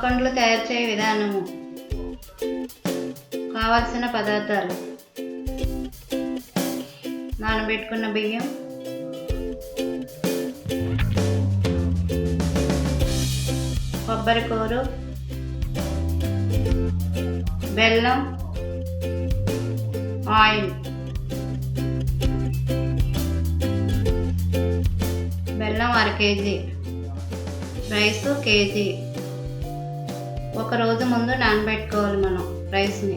పాకుండలు తయారు చేయ విధానము. కావలసిన పదార్థాలు: నానబెట్టుకున్న బియ్యం, కొబ్బరి కూరు, బెల్లం, ఆయిల్. బెల్లం 1/2 కేజీ, రైస్ కేజీ. ఒక రోజు ముందు నానబెట్టుకోవాలి మనం రైస్ని.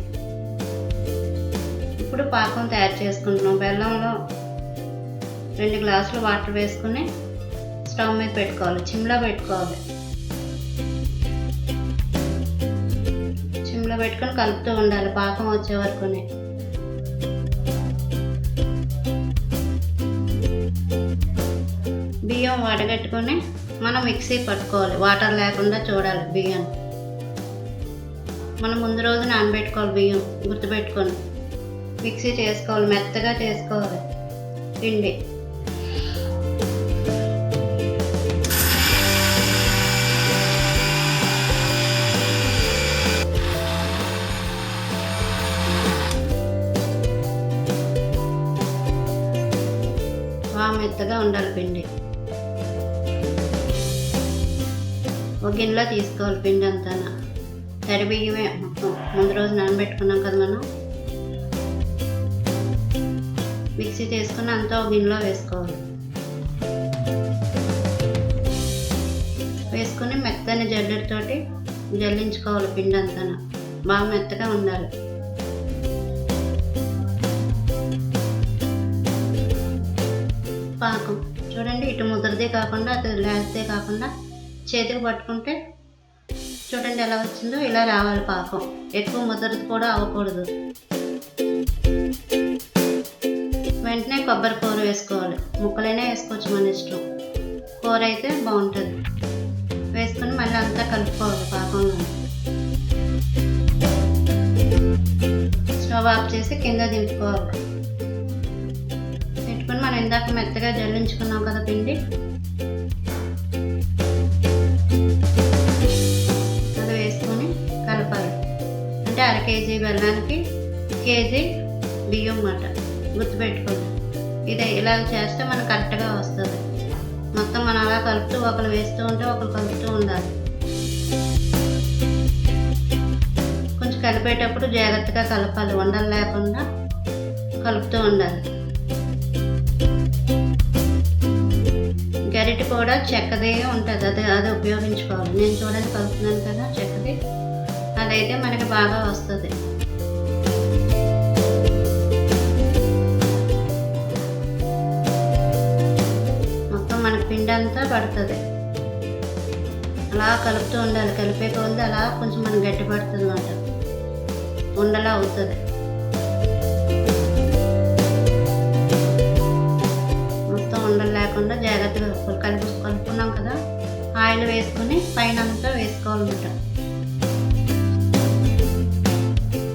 ఇప్పుడు పాకం తయారు చేసుకుంటున్నాం. బెల్లంలో 2 గ్లాసులు వాటర్ వేసుకుని స్టవ్ మీద పెట్టుకోవాలి. సిమ్లో పెట్టుకోవాలి. సిమ్లో పెట్టుకొని కలుపుతూ ఉండాలి పాకం వచ్చే వరకునే. బియ్యం వడగట్టుకొని మనం మిక్సీ పట్టుకోవాలి. వాటర్ లేకుండా చూడాలి బియ్యం. మనం ముందు రోజు నానబెట్టుకోవాలి బియ్యం. గుర్తుపెట్టుకొని మిక్సీ చేసుకోవాలి, మెత్తగా చేసుకోవాలి పిండి. బాగా మెత్తగా ఉండాలి పిండి. ఒక గిన్నెలో తీసుకోవాలి పిండి అంతా. తడి బియ్యమే మొత్తం ముందు రోజు నానబెట్టుకున్నాం కదా మనం. మిక్సీ చేసుకుని అంతా ఒక గిన్నెలో వేసుకోవాలి. వేసుకుని మెత్తని జల్లెడతోటి జల్లించుకోవాలి పిండి అంతా. బాగా మెత్తగా ఉండాలి. పాకం చూడండి, ఇటు ముద్రదే కాకుండా అటు లేస్తే కాకుండా చేతికి పట్టుకుంటే చూడండి ఎలా వచ్చిందో. ఇలా రావాలి పాకం. ఎక్కువ ముద్రది కూడా అవ్వకూడదు. వెంటనే కొబ్బరి కూర వేసుకోవాలి. ముక్కలైనా వేసుకోవచ్చు మన ఇష్టం. కూర అయితే బాగుంటుంది. వేసుకొని మళ్ళీ అంతా కలుపుకోవాలి పాకంలో. స్టవ్ ఆఫ్ చేసి కింద దింపుకోవాలి. పెట్టుకొని మనం ఇందాక మెత్తగా జల్లించుకున్నాం కదా పిండి, అది వేసుకొని కలపాలి. అంటే 1/2 కేజీ బెల్లానికి కేజీ బియ్యం మాట గుర్తుపెట్టుకోండి. ఇదే ఇలా చేస్తే మనకు కరెక్ట్గా వస్తుంది. మొత్తం మనం అలా కలుపుతూ ఒకరు వేస్తూ ఉంటే ఒకరు కలుపుతూ ఉండాలి. కొంచెం కలిపేటప్పుడు జాగ్రత్తగా కలపాలి. ఉండలు లేకుండా కలుపుతూ ఉండాలి. గరిటె కూడా చెక్కదే ఉంటుంది. అది ఉపయోగించుకోవాలి. నేను చూడండి కలుపుతున్నాను కదా చెక్కది. అదైతే మనకి బాగా వస్తుంది. మొత్తం మనకి పిండి అంతా పడుతుంది. అలా కలుపుతూ ఉండాలి. కలిపే కొద్ది అలా కొంచెం మనకి గట్టి పడుతుంది అన్నమాట. ఉండలా అవుతుంది. మొత్తం ఉండలు లేకుండా జాగ్రత్తగా కలుపుకున్నాం కదా. ఆయిల్ వేసుకొని పైన అంతా వేసుకోవాలన్నమాట.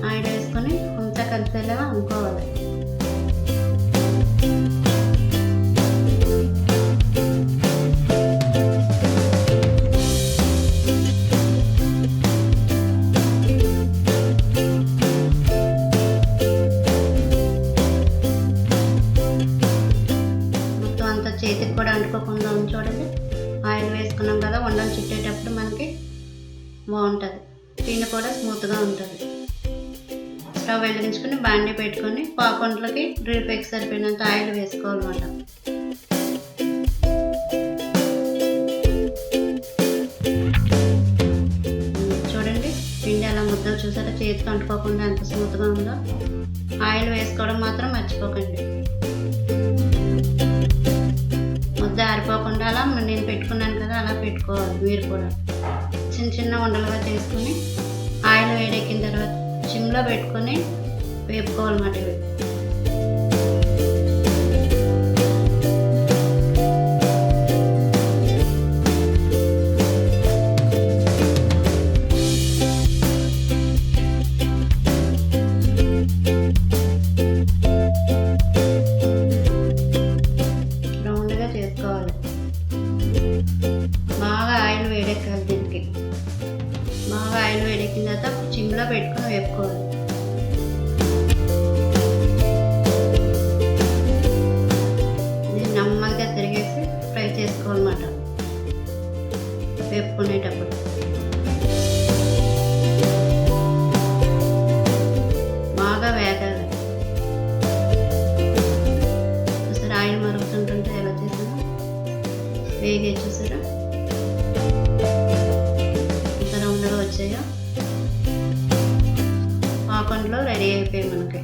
ఆయిల్ వేసుకొని అంతా కలిసేలా అనుకోవాలి. చేతికి కూడా అంటుకోకుండా చూడండి. ఆయిల్ వేసుకున్నాం కదా, ఉండలు చుట్టేటప్పుడు మనకి బాగుంటుంది. పిండి కూడా స్మూత్గా ఉంటుంది. స్టవ్ వెలిగించుకొని బాండీ పెట్టుకొని పాకుండలకి డ్రిల్ పేకి సరిపోయినంత ఆయిల్ వేసుకోవాలన్నమాట. చూడండి పిండి అలా ముద్దలు చూసారా, చేతికి అంటుకోకుండా ఎంత స్మూత్గా ఉందో. ఆయిల్ వేసుకోవడం మాత్రం మర్చిపోకండి. ముద్ద ఆరిపోకుండా అలా నేను పెట్టుకున్నాను కదా అలా పెట్టుకోవాలి. మీరు కూడా చిన్న చిన్న ఉండలుగా చేసుకుని ఆయిల్ వేడెక్కిన తర్వాత సిమ్లో పెట్టుకొని వేపుకోవాలన్నమాట. ఇవి సిమ్లో పెట్టుకొని వేపుకోవాలి. ఇది నెమ్మదిగా తిరిగేసి ఫ్రై చేసుకోవాలన్నమాట వేపుకునేటప్పుడు. బాగా వేగాలి. చూసారా ఆయిల్ మరుగుతుంటుంటే ఎలా చేసాను, వేగే చూసారా ఎంత రౌండ్గా వచ్చాయో. పాకంలో రెడీ అయిపోయాయి మనకి.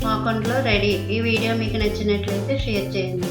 పాకంలో రెడీ. ఈ వీడియో మీకు నచ్చినట్లయితే షేర్ చేయండి.